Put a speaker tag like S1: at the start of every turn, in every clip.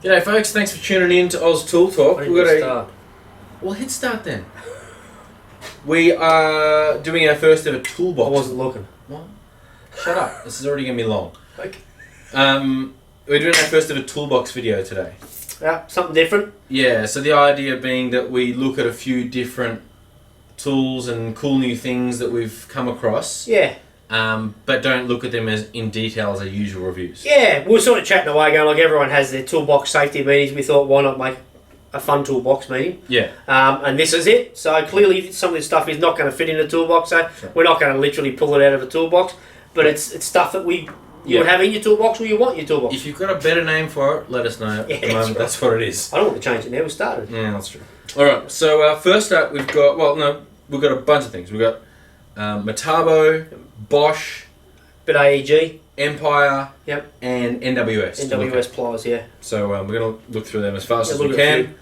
S1: G'day folks, thanks for tuning in to Oz Tool Talk.
S2: We've got a
S1: Well, hit start then. We are doing our first ever toolbox.
S2: I wasn't looking.
S1: What? Shut up. This is already going to be long.
S2: Okay.
S1: We're doing our first ever toolbox video today.
S2: Yeah, something different.
S1: Yeah, so the idea being that we look at a few different tools and cool new things that we've come across.
S2: Yeah.
S1: But don't look at them as in detail as our usual reviews.
S2: Yeah, we were sort of chatting away going like everyone has their toolbox safety meetings. We thought why not make a fun toolbox meeting?
S1: Yeah.
S2: And this is it. So clearly some of this stuff is not going to fit in a toolbox. So
S1: sure.
S2: We're not going to literally pull it out of a toolbox. But it's stuff that you would have in your toolbox or you want in your toolbox.
S1: If you've got a better name for it, let us know. At the moment, that's what it is.
S2: I don't want to change it now. We started.
S1: Yeah, that's true. Alright, so first up we've got, we've got a bunch of things. We've got Metabo, Bosch,
S2: Bit AEG.
S1: Empire,
S2: Yep.
S1: and NWS.
S2: NWS Pliers, yeah.
S1: So we're going to look through them as fast as we can.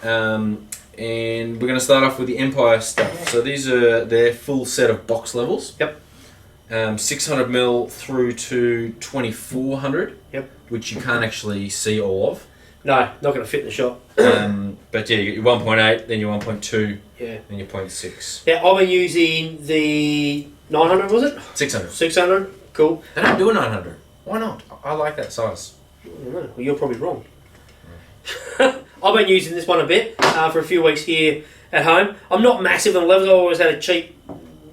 S1: And we're going to start off with the Empire stuff. So these are their full set of box levels.
S2: Yep.
S1: 600mm through to 2400.
S2: Yep.
S1: Which you can't actually see all of.
S2: No, not going to fit in the shop.
S1: But yeah, you get your 1.8, then your 1.2,
S2: yeah,
S1: then your 0.6.
S2: Yeah, I've been using the 900, was it?
S1: 600.
S2: 600, cool.
S1: They don't do a 900. Why not? I like that size.
S2: I don't know. Well, you're probably wrong. I've been using this one a bit for a few weeks here at home. I'm not massive on the levels. I always had a cheap,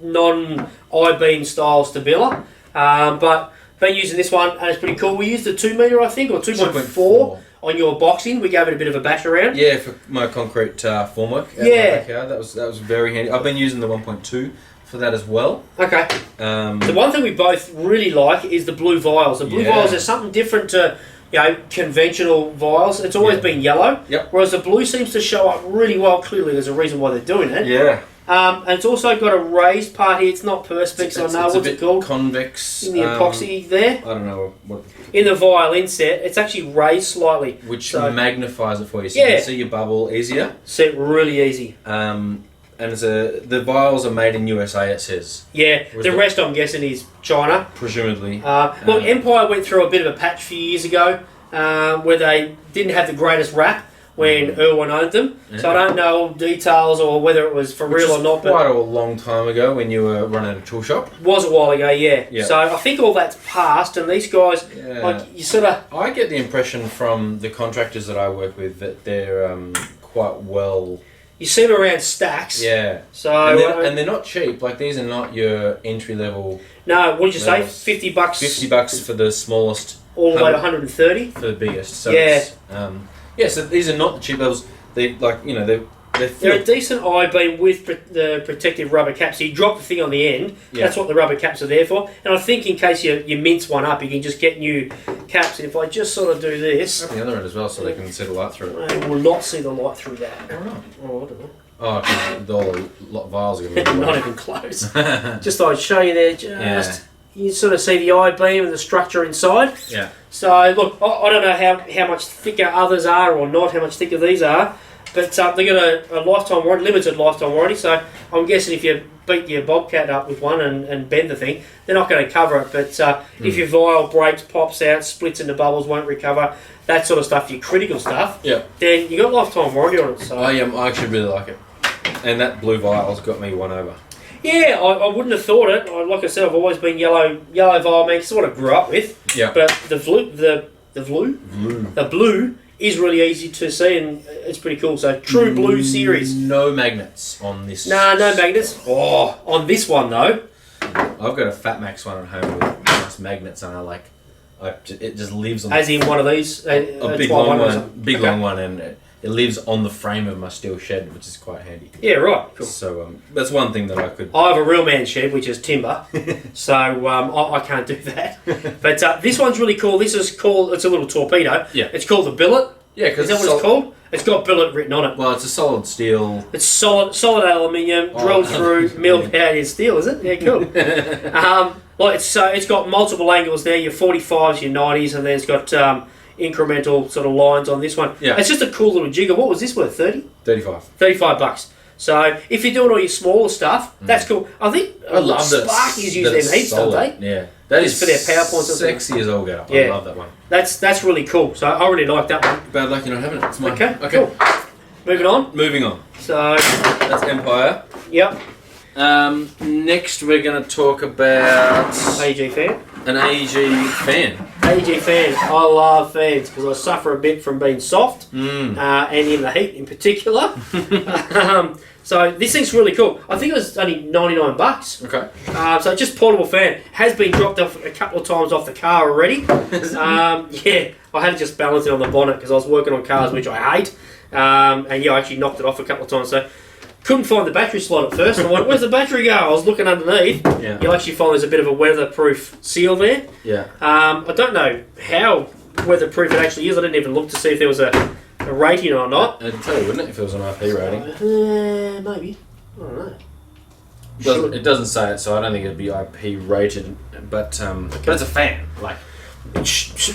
S2: non-I-beam style stabila. But been using this one and it's pretty cool. We used the 2 metre, I think, or 2.4 on your boxing. We gave it a bit of a bash around.
S1: Yeah, for my concrete formwork.
S2: Yeah.
S1: That was very handy. I've been using the 1.2 for that as well.
S2: Okay. The one thing we both really like is the blue vials. The blue vials are something different to conventional vials. It's always been yellow.
S1: Yep.
S2: Whereas the blue seems to show up really well. Clearly, there's a reason why they're doing it.
S1: Yeah.
S2: And it's also got a raised part here. It's not perspex. I know what's it called.
S1: Convex.
S2: In the epoxy there.
S1: I don't know what.
S2: In the vial inset, it's actually raised slightly,
S1: which magnifies it for you, so you can see your bubble easier.
S2: See it really easy.
S1: And the vials are made in USA. It says.
S2: Yeah. The rest I'm guessing is China.
S1: Presumably.
S2: Well, Empire went through a bit of a patch a few years ago where they didn't have the greatest rap when Irwin owned them. Yeah. So I don't know details or whether it was for real or not.
S1: Quite a long time ago when you were running a tool shop.
S2: Was a while ago, yeah. So I think all that's passed, and these guys, like you sort of.
S1: I get the impression from the contractors that I work with that they're quite well.
S2: You see them around stacks.
S1: Yeah.
S2: So
S1: and they're not cheap. Like these are not your entry level.
S2: No, what did you say? $50.
S1: $50 for the smallest.
S2: All the way to 130
S1: for the biggest. So so these are not the cheap levels. They're
S2: a decent I-beam with the protective rubber cap. So you drop the thing on the end. Yeah. That's what the rubber caps are there for. And I think in case you mince one up, you can just get new caps. And if I just sort of do this,
S1: the other end as well, so they can see the light through it.
S2: They will not see the light through that.
S1: Why not?
S2: Oh, I don't know.
S1: Oh, because all the vials are going to be
S2: not even close. Just thought I'd show you there. You sort of see the I-beam and the structure inside.
S1: Yeah.
S2: So look, I don't know how much thicker others are or not, how much thicker these are, but they got a lifetime warranty, limited lifetime warranty. So I'm guessing if you beat your Bobcat up with one and bend the thing, they're not going to cover it. But if your vial breaks, pops out, splits into bubbles, won't recover, that sort of stuff, your critical stuff, then you got lifetime warranty on it. So
S1: I actually really like it, and that blue vial's got me one over.
S2: Yeah, I wouldn't have thought it. Like I said, I've always been yellow vial man. It's what I grew up with.
S1: Yeah.
S2: But the blue is really easy to see, and it's pretty cool. So true blue series.
S1: No magnets on this.
S2: Nah, no magnets. Oh, on this one though.
S1: I've got a Fat Max one at home with nice magnets on it. It just lives on.
S2: As in one of these.
S1: A big long one. Long one, and it lives on the frame of my steel shed, which is quite handy.
S2: Yeah, right. Cool.
S1: So that's one thing that I could.
S2: I have a real man shed, which is timber, so I can't do that. But this one's really cool. This is called. It's a little torpedo.
S1: Yeah.
S2: It's called the billet.
S1: Yeah, because
S2: is that what it's called? It's got billet written on it.
S1: Well, it's a solid steel.
S2: It's solid aluminium, drilled through, milled out in steel. Is it? Yeah, cool. It's got multiple angles there. Your 45s, your 90s, and then it's got incremental sort of lines on this one.
S1: Yeah.
S2: It's just a cool little jigger. What was this worth? 30?
S1: $35.
S2: $35. So if you're doing all your smaller stuff, that's cool. I think
S1: I love that.
S2: Sparkies use them heaps, don't they?
S1: Yeah, that is
S2: for their PowerPoint.
S1: Sexy as all get up.
S2: Yeah.
S1: I love that one.
S2: That's really cool. So I really like that one.
S1: Bad luck you're not having it. It's mine.
S2: Okay. Cool. Moving on. So
S1: that's Empire.
S2: Yep.
S1: Next we're going to talk about
S2: AEG fan.
S1: An AEG fan.
S2: AEG fan. I love fans because I suffer a bit from being soft and in the heat in particular. So this thing's really cool. I think it was only $99.
S1: Okay.
S2: So just portable fan. Has been dropped off a couple of times off the car already. Yeah, I had to just balance it on the bonnet because I was working on cars which I hate. And yeah, I actually knocked it off a couple of times. So couldn't find the battery slot at first. I went, where's the battery go? I was looking underneath.
S1: Yeah.
S2: You'll actually find there's a bit of a weatherproof seal there.
S1: Yeah.
S2: I don't know how weatherproof it actually is. I didn't even look to see if there was a rating or not.
S1: It'd tell you, wouldn't it, if it was an IP rating?
S2: Maybe. I don't know.
S1: It doesn't say it, so I don't think it'd be IP rated. But it's a fan. Like,
S2: I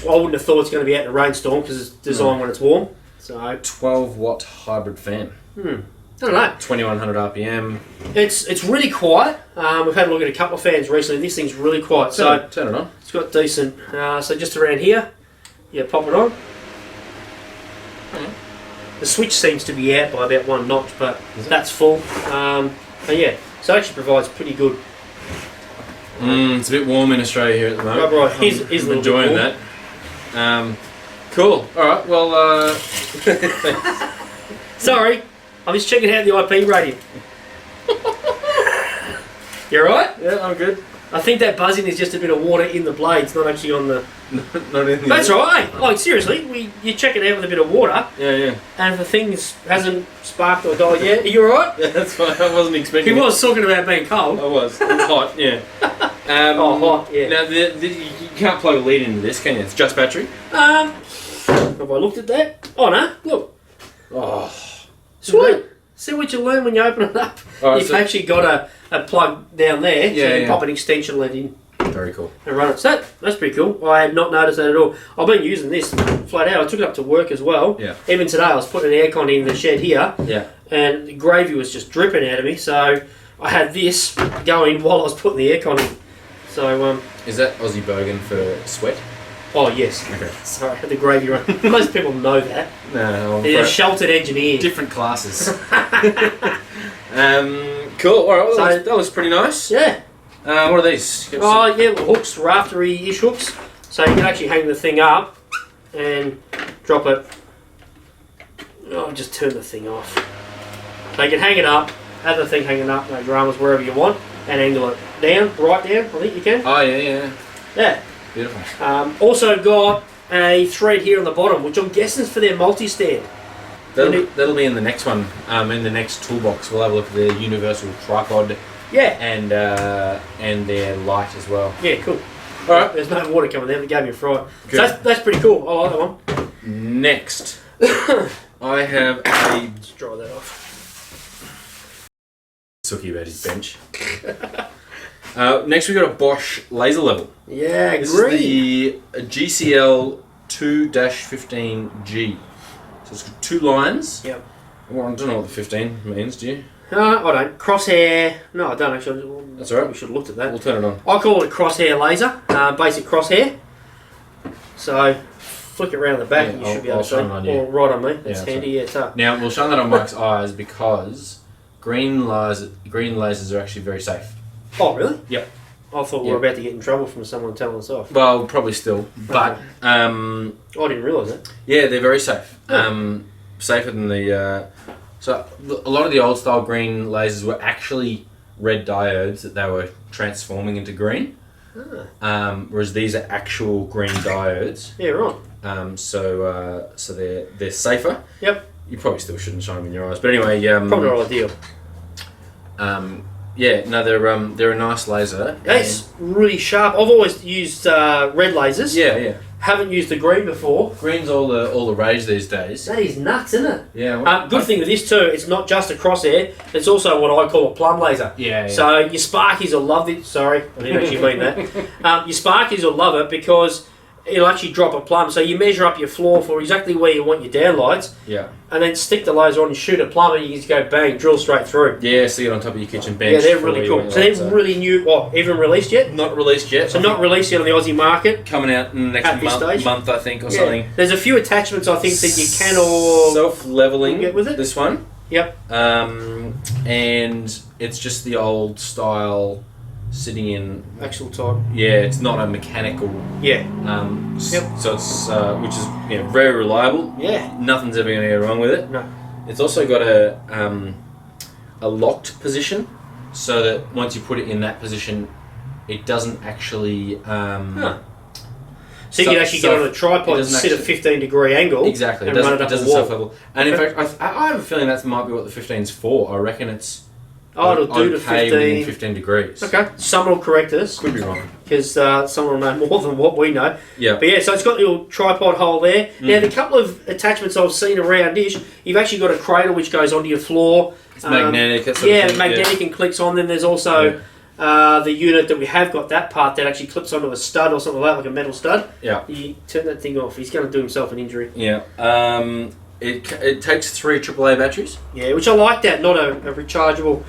S2: wouldn't have thought it's going to be out in a rainstorm because it's designed when it's warm. So
S1: 12-watt hybrid fan.
S2: I don't know.
S1: 2100 RPM.
S2: It's really quiet. We've had a look at a couple of fans recently. This thing's really quiet. So
S1: Turn it on.
S2: it's got decent. So just around here, yeah, pop it on. The switch seems to be out by about 1 notch, but that's full. But yeah, so it actually provides pretty good.
S1: It's a bit warm in Australia here at the moment.
S2: Right. Here's a little
S1: enjoying
S2: bit
S1: that. Cool. All right. Well.
S2: Sorry, I'm just checking out the IP rating. You alright?
S1: Yeah, I'm good.
S2: I think that buzzing is just a bit of water in the blades, not actually on the.
S1: Not in the.
S2: That's right. Like seriously, you check it out with a bit of water.
S1: Yeah.
S2: And if the thing hasn't sparked or died yet, are you alright?
S1: Yeah, that's fine. I wasn't expecting.
S2: He was talking about being cold.
S1: I was. It was hot. Yeah.
S2: Hot. Yeah.
S1: Now you can't plug a lead into this, can you? It's just battery.
S2: Have I looked at that? Oh no! Look.
S1: Oh.
S2: Sweet. See what you learn when you open it up.
S1: Right,
S2: You've actually got a plug down there, so you can pop an extension lead in.
S1: Very cool.
S2: And run it. So that's pretty cool. I had not noticed that at all. I've been using this flat out. I took it up to work as well.
S1: Yeah.
S2: Even today I was putting an aircon in the shed here.
S1: Yeah.
S2: And the gravy was just dripping out of me, so I had this going while I was putting the aircon in. So
S1: is that Aussie Bogan for sweat?
S2: Oh yes.
S1: Okay.
S2: Sorry, I had the gravy run. Most people know that.
S1: No.
S2: They're sheltered engineers.
S1: Different classes. Cool. All right. Well, that was pretty nice.
S2: Yeah.
S1: What are these?
S2: Oh yeah, little hooks, raftery-ish hooks. So you can actually hang the thing up and drop it. Oh, just turn the thing off. So you can hang it up, have the thing hanging up, no dramas, wherever you want, and angle it down, right down. I think you can.
S1: Oh yeah.
S2: Yeah.
S1: Beautiful.
S2: Also got a thread here on the bottom, which I'm guessing is for their multi-stand.
S1: That'll be in the next one. In the next toolbox, we'll have a look at the universal tripod.
S2: Yeah.
S1: And their light as well.
S2: Yeah, cool.
S1: All right.
S2: There's no water coming there. They gave me a fright.
S1: Good.
S2: So that's pretty cool. I like that one.
S1: Next, I have a.
S2: Let's dry that off.
S1: Sookie about his bench. Next we got a Bosch laser level.
S2: Yeah,
S1: this
S2: green.
S1: is the GCL 2-15G. So it's got 2 lines.
S2: Yep.
S1: Well, I don't know what the 15 means, do you?
S2: I don't. Crosshair. No, I don't actually.
S1: That's all right.
S2: We should have looked at that.
S1: We'll turn it on.
S2: I call it a crosshair laser. Basic crosshair. So flick it around the back and you should be able to see. Or right on me. That's handy. Yeah, it's up.
S1: Now we'll shine that on Mike's eyes because green lasers are actually very safe.
S2: Oh really?
S1: Yep.
S2: I thought we were about to get in trouble from someone telling us off.
S1: Well, probably still, but
S2: I didn't realise that.
S1: Yeah, they're very safe.
S2: Yeah.
S1: Safer than the. So a lot of the old style green lasers were actually red diodes that they were transforming into green. Whereas these are actual green diodes.
S2: Yeah, right.
S1: So they're safer.
S2: Yep.
S1: You probably still shouldn't shine them in your eyes, but anyway.
S2: Probably not ideal.
S1: Yeah, no, they're a nice laser.
S2: It's really sharp. I've always used red lasers.
S1: Yeah.
S2: Haven't used the green before.
S1: Green's all the rage these days.
S2: That is nuts, isn't it?
S1: Yeah.
S2: Good thing with this too, it's not just a crosshair. It's also what I call a plumb laser.
S1: Yeah.
S2: So your Sparkies will love it. Sorry, I didn't actually mean that. Your Sparkies will love it because it'll actually drop a plumb. So you measure up your floor for exactly where you want your downlights.
S1: Yeah.
S2: And then stick the laser on and shoot a plumb, and you just go bang, drill straight through.
S1: Yeah, see it on top of your kitchen bench.
S2: Yeah, they're really cool. So they're really new. Even released yet?
S1: Not released yet.
S2: So not released yet on the Aussie market.
S1: Coming out in the next month, I think, or something.
S2: There's a few attachments I think that you can or
S1: self-leveling
S2: get with it.
S1: This one.
S2: Yep.
S1: And it's just the old style sitting in
S2: actual type.
S1: Yeah, it's not a mechanical.
S2: Yeah.
S1: So it's which is very reliable.
S2: Yeah.
S1: Nothing's ever going to go wrong with it.
S2: No.
S1: It's also got a locked position, so that once you put it in that position, it doesn't actually.
S2: So you can actually get on a tripod and sit at a 15-degree angle.
S1: Exactly.
S2: And
S1: it
S2: doesn't
S1: doesn't self-level. And in fact, I have a feeling that might be what the 15's for. I reckon it's.
S2: It'll do to 15.
S1: 15 degrees.
S2: Okay. Someone will correct us.
S1: Could be wrong.
S2: Because someone will know more than what we know.
S1: Yeah.
S2: But yeah, so it's got the little tripod hole there. Now, the couple of attachments I've seen around-ish, you've actually got a cradle which goes onto your floor.
S1: It's magnetic.
S2: Magnetic and clicks on. Then there's also the unit that we have got, that part that actually clips onto a stud or something like that, like a metal stud.
S1: Yeah.
S2: You turn that thing off. He's going to do himself an injury.
S1: Yeah. It takes 3 AAA batteries.
S2: Yeah, which I like that, not a rechargeable.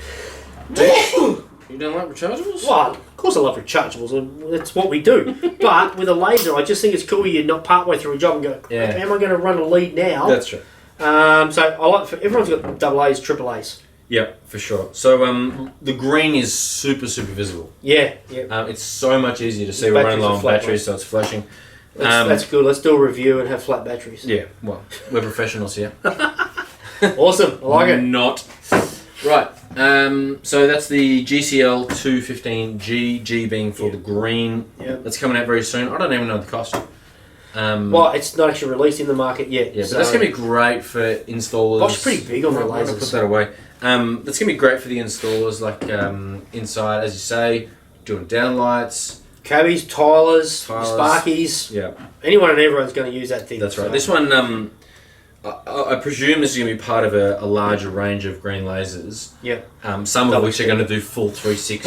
S1: You don't like rechargeables?
S2: Well, of course I love rechargeables. That's what we do. But with a laser, I just think it's cool you're not partway through a job and go, am I going to run a lead now?
S1: That's true.
S2: So I like everyone's got double A's, triple A's.
S1: Yeah, for sure. So the green is super visible.
S2: Yeah.
S1: It's so much easier to see. We're running low on batteries, so it's flashing.
S2: That's good. Let's do a review and have flat batteries.
S1: Yeah, well, we're professionals here.
S2: Awesome. I like it.
S1: Not. Right. So that's the GCL 215G, G being for the green.
S2: Yeah.
S1: That's coming out very soon. I don't even know the cost.
S2: Well, it's not actually released in the market yet.
S1: Yeah, but that's going to be great for installers.
S2: Bosch pretty big on the lasers.
S1: I'm going to put that away. That's going to be great for the installers, like inside, as you say, doing downlights.
S2: Cabbies, tilers, Sparkies.
S1: Yeah.
S2: Anyone and everyone's going to use that thing.
S1: That's right. This one, I presume this is going to be part of a larger range of green lasers.
S2: Yeah.
S1: Some of which are going to do full 360.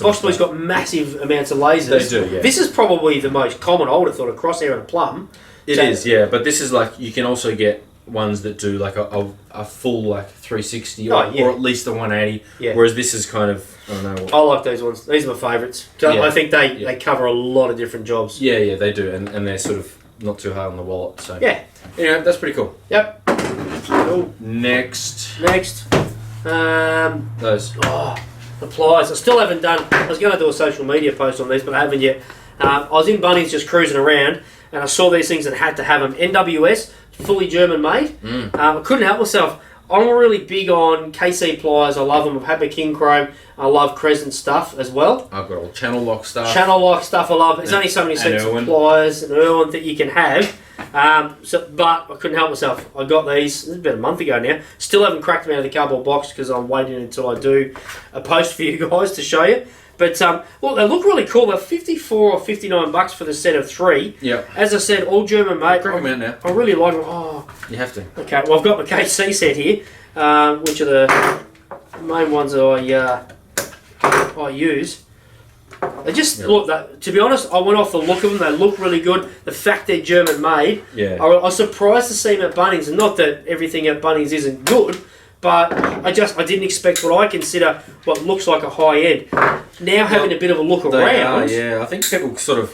S2: Bosch's got massive amounts of lasers.
S1: They do, yeah.
S2: This is probably the most common, I would have thought, a crosshair and a plumb.
S1: It is, yeah. But this is like, you can also get ones that do like a full like 360 or at least a 180. Yeah. Whereas this is kind of, I don't know.
S2: I like these ones. These are my favourites. I think they cover a lot of different jobs.
S1: Yeah, they do. And they're sort of not too hard on the wallet. So
S2: yeah.
S1: That's pretty cool.
S2: Yep.
S1: Cool. Next.
S2: Those. The pliers. I still haven't done. I was going to do a social media post on these, but I haven't yet. I was in Bunnings just cruising around, and I saw these things and had to have them. NWS, fully German made. I couldn't help myself. I'm really big on KC pliers. I love them. I've had my King Chrome. I love Crescent stuff as well.
S1: I've got all channel lock stuff.
S2: Channel lock stuff I love. There's only so many sets of pliers and Irwin that you can have. But I couldn't help myself. I got these. This is about a month ago now. Still haven't cracked them out of the cardboard box because I'm waiting until I do a post for you guys to show you. But look, they look really cool. They're $54 or $59 for the set of 3.
S1: Yeah.
S2: As I said, all German made.
S1: Crack them out now.
S2: I really like them. Oh,
S1: you have to.
S2: Okay. Well, I've got my KC set here, which are the main ones that I use. They just look. To be honest, I went off the look of them. They look really good. The fact they're German made.
S1: Yeah.
S2: I was surprised to see them at Bunnings, and not that everything at Bunnings isn't good. But I didn't expect what I consider what looks like a high end. Now having a bit of a look around.
S1: Yeah, I think people sort of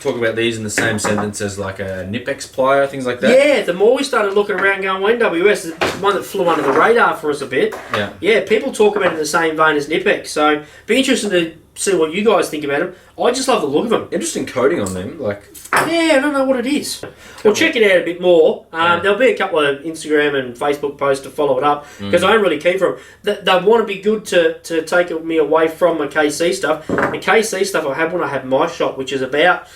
S1: talk about these in the same sentence as like a Nipex plier, things like that.
S2: Yeah, the more we started looking around going, NWS is one that flew under the radar for us a bit.
S1: Yeah. Yeah,
S2: people talk about it in the same vein as Nipex. So be interested to see what you guys think about them. I just love the look of them.
S1: Interesting coating on them,
S2: Yeah, I don't know what it is. We'll check it out a bit more. There'll be a couple of Instagram and Facebook posts to follow it up because I'm really keen for them. They want to be good to take me away from my KC stuff. The KC stuff I had when I had my shop, which is about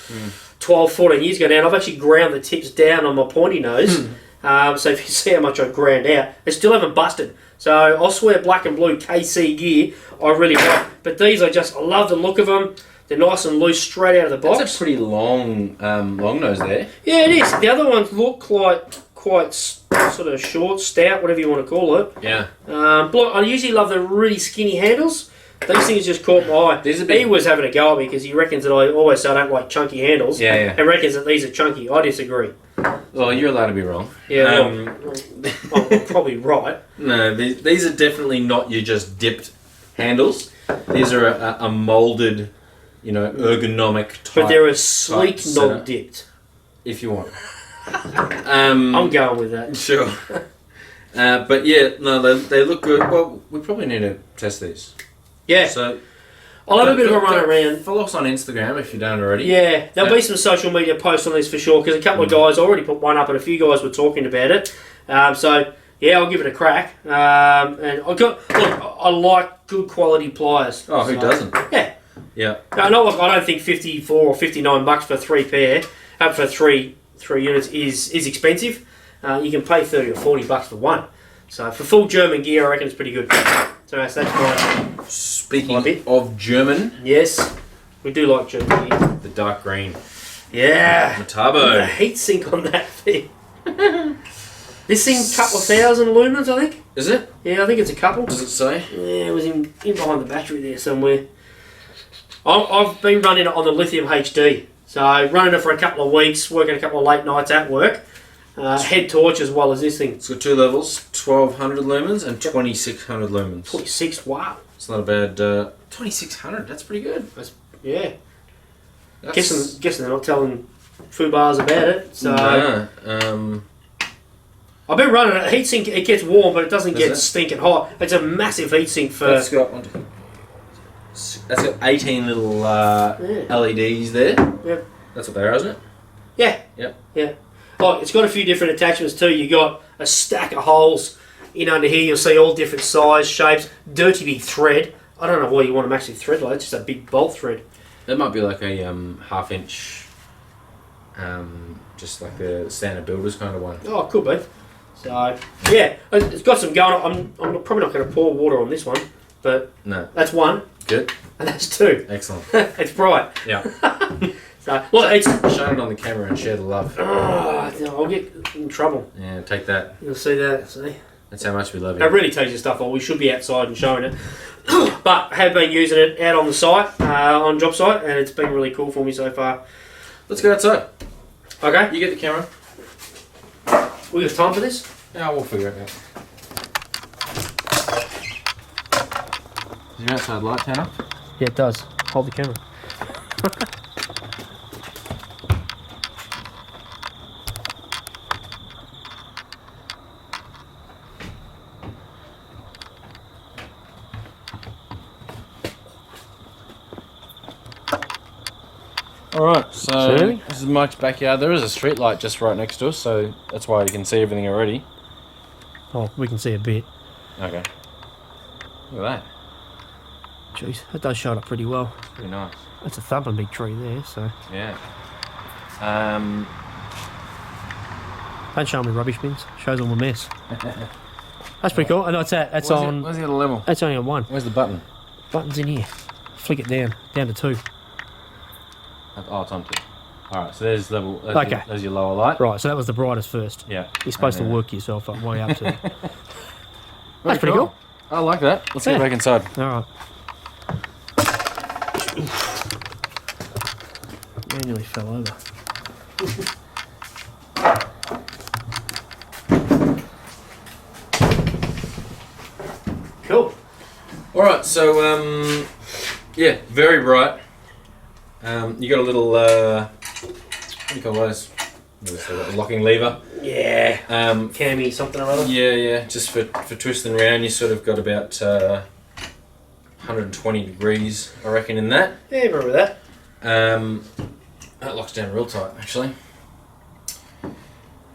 S2: 12, 14 years ago now, and I've actually ground the tips down on my pointy nose. So if you see how much I ground out, they still haven't busted. So I'll swear black and blue KC gear I really like. But these I love the look of them. They're nice and loose straight out of the box.
S1: That's a pretty long nose there.
S2: Yeah, it is. The other ones look like quite sort of short, stout, whatever you want to call it.
S1: Yeah.
S2: I usually love the really skinny handles. These things just caught my eye. He was having a go at me because he reckons that I always say I don't like chunky handles.
S1: Yeah.
S2: And reckons that these are chunky. I disagree.
S1: Well, you're allowed to be wrong.
S2: Yeah, I'm probably right.
S1: No, these are definitely not your just dipped handles. These are a moulded, ergonomic type.
S2: But they're a sleek, not dipped.
S1: If you want.
S2: I'm going with that.
S1: Sure. But yeah, no, they look good. Well, we probably need to test these.
S2: Yeah.
S1: So
S2: I'll have a bit of a run around.
S1: Follow us on Instagram if you don't already.
S2: Yeah, there'll be some social media posts on this for sure because a couple of guys already put one up and a few guys were talking about it. So yeah, I'll give it a crack. And I like good quality pliers.
S1: Oh, who doesn't?
S2: Yeah.
S1: Yeah.
S2: No, I don't think $54 or $59 for 3 pair, for three units is expensive. You can pay $30 or $40 for one. So for full German gear, I reckon it's pretty good. So that's my.
S1: Speaking of German,
S2: yes, we do like German gear.
S1: The dark green.
S2: Yeah.
S1: Metabo.
S2: The heat sink on that thing. This thing, couple of thousand lumens, I think.
S1: Is it?
S2: Yeah, I think it's a couple.
S1: Does it say?
S2: Yeah, it was in behind the battery there somewhere. I've been running it on the lithium HD. So running it for a couple of weeks, working a couple of late nights at work. Head torch as well as this thing.
S1: It's got 2 levels, 1200 lumens and 2600 lumens.
S2: 26, wow.
S1: It's not a bad 2600. That's pretty good.
S2: Yeah. Guessing they're not telling Fubars about it. So
S1: no.
S2: I've been running it. Heatsink, it gets warm, but it doesn't get stinking hot. It's a massive heatsink for.
S1: That's got 18 little LEDs there.
S2: Yep.
S1: That's what they are, isn't it?
S2: Yeah.
S1: Yep.
S2: Yeah. Oh, it's got a few different attachments too. You got a stack of holes in under here. You'll see all different size, shapes. Dirty big thread. I don't know why you want a massive thread like that. It's just a big bolt thread.
S1: That might be like a half-inch, just like the standard builders kind of one.
S2: Oh, it could be. So yeah, it's got some going on. I'm probably not going to pour water on this one, but
S1: no,
S2: that's one.
S1: Good.
S2: And that's 2.
S1: Excellent.
S2: It's bright.
S1: Yeah.
S2: So well, it's
S1: show it on the camera and share the love.
S2: Oh, no, I'll get in trouble.
S1: Yeah, take that.
S2: You'll see that. See.
S1: That's how much we love you.
S2: It really tells you stuff. Well, we should be outside and showing it, but have been using it out on the site, on job site, and it's been really cool for me so far.
S1: Let's go outside.
S2: Okay.
S1: You get the camera.
S2: We got time for this?
S1: Yeah, we'll figure it out. Is your outside light turn off?
S2: Yeah, it does. Hold the camera.
S1: Alright, so this is Mike's backyard. There is a street light just right next to us, so that's why you can see everything already.
S2: Oh, we can see a bit.
S1: Okay. Look at that.
S2: Jeez, that does show it up pretty well.
S1: Pretty nice.
S2: That's a thumping big tree there, so...
S1: Yeah.
S2: Don't show me rubbish bins. Shows all my mess. That's pretty cool. I know it's that. That's on...
S1: Where's the other level?
S2: That's only on 1.
S1: Where's the button?
S2: Button's in here. Flick it down to 2.
S1: Oh, it's on 2. Alright, so there's level...
S2: Okay.
S1: There's your lower light.
S2: Right, so that was the brightest first.
S1: Yeah.
S2: You're supposed to work yourself up way up to it.
S1: That's
S2: pretty cool.
S1: I like that. Let's get back inside.
S2: Alright. I nearly fell over. Cool.
S1: Alright, so, yeah, very bright. You got a little, what do you call those? A locking lever.
S2: Yeah.
S1: Cami
S2: something or other.
S1: Yeah. Just for twisting around, you sort of got about 120 degrees, I reckon, in that.
S2: Yeah, remember that.
S1: That locks down real tight, actually.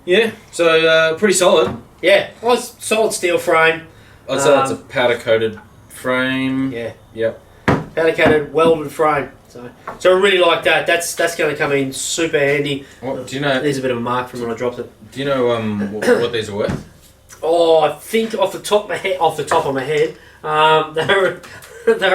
S1: Yeah, so pretty solid.
S2: Yeah, well, it's solid steel frame.
S1: I'd say that's a powder coated frame.
S2: Yeah.
S1: Yep.
S2: Powder coated welded frame. So I really like that. That's going to come in super handy.
S1: What, do you know?
S2: There's a bit of a mark from when I dropped it.
S1: Do you know what these are worth?
S2: Oh, I think off the top of my head, they're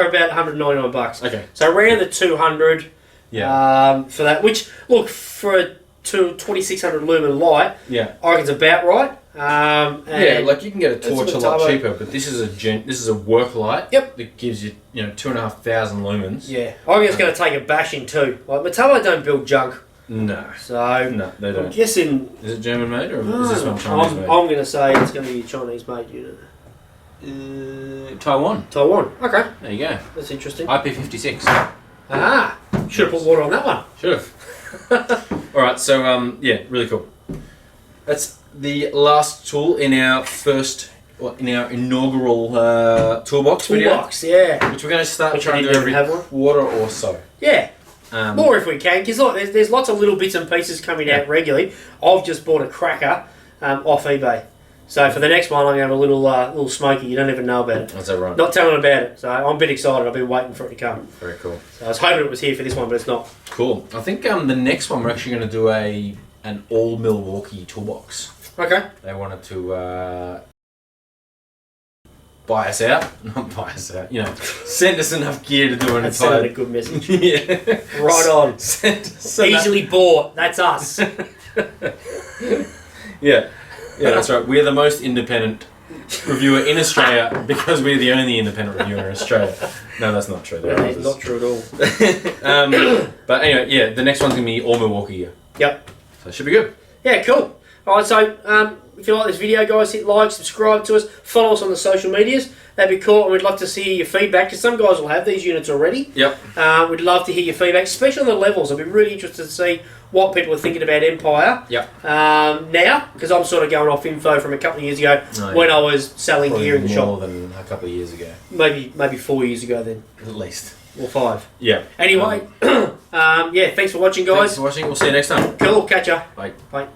S2: about $199.
S1: Okay.
S2: So around the 200.
S1: Yeah.
S2: For that, which look for a 2600 lumen light.
S1: Yeah.
S2: I reckon it's about right.
S1: Yeah, like you can get a torch a lot
S2: Metabo.
S1: cheaper, but this is a work light.
S2: Yep.
S1: That gives you 2,500 lumens.
S2: Yeah, I think it's going to take a bashing too. Like Metabo don't build junk,
S1: No.
S2: so
S1: No, they
S2: I'm
S1: don't.
S2: guessing.
S1: Is it German made or is this one Chinese made?
S2: I'm going to say it's going to be a Chinese made unit.
S1: Taiwan.
S2: Taiwan. Okay,
S1: There you go.
S2: that's interesting.
S1: IP56.
S2: Ah, should have put water on that one.
S1: Should have. All right. So yeah, really cool. That's the last tool in our inaugural toolbox video,
S2: Toolbox, yeah.
S1: which we're going to start
S2: Which
S1: trying
S2: we
S1: to do
S2: didn't
S1: every
S2: have one.
S1: quarter or so.
S2: Yeah,
S1: Um,
S2: more if we can, because there's lots of little bits and pieces coming out regularly. I've just bought a cracker off eBay. So for the next one, I'm going to have a little smoky. You don't even know about it.
S1: That's that right.
S2: Not telling about it. So I'm a bit excited. I've been waiting for it to come.
S1: Very cool.
S2: So I was hoping it was here for this one, but it's not.
S1: Cool. I think the next one we're actually going to do an all Milwaukee toolbox.
S2: Okay.
S1: They wanted to buy us out, not buy us out. Send us enough gear to do an
S2: That sounded a
S1: entire.
S2: good message.
S1: Yeah.
S2: Right on.
S1: Send us enough-
S2: Easily bought. That's us.
S1: Yeah. Yeah, that's right. We're the most independent reviewer in Australia because we're the only independent reviewer in Australia. No, that's not true. There are
S2: It's
S1: others.
S2: not true at all.
S1: But anyway, yeah, the next one's going to be all Milwaukee gear.
S2: Yep.
S1: So it should be good.
S2: Yeah, cool. Alright, so if you like this video, guys, hit like, subscribe to us, follow us on the social medias. That'd be cool, and we'd love to see your feedback, because some guys will have these units already.
S1: Yep.
S2: We'd love to hear your feedback, especially on the levels. I'd be really interested to see what people are thinking about Empire.
S1: Yep.
S2: Now, because I'm sort of going off info from a couple of years ago
S1: Oh,
S2: when
S1: yeah.
S2: I was selling
S1: Probably
S2: gear in the shop.
S1: more than a couple of years ago,
S2: Maybe 4 years ago then,
S1: at least.
S2: or 5.
S1: Yeah.
S2: Anyway, yeah, thanks for watching,
S1: Thanks
S2: guys.
S1: for watching. We'll see you next time.
S2: Cool, catch ya.
S1: Bye.
S2: Bye.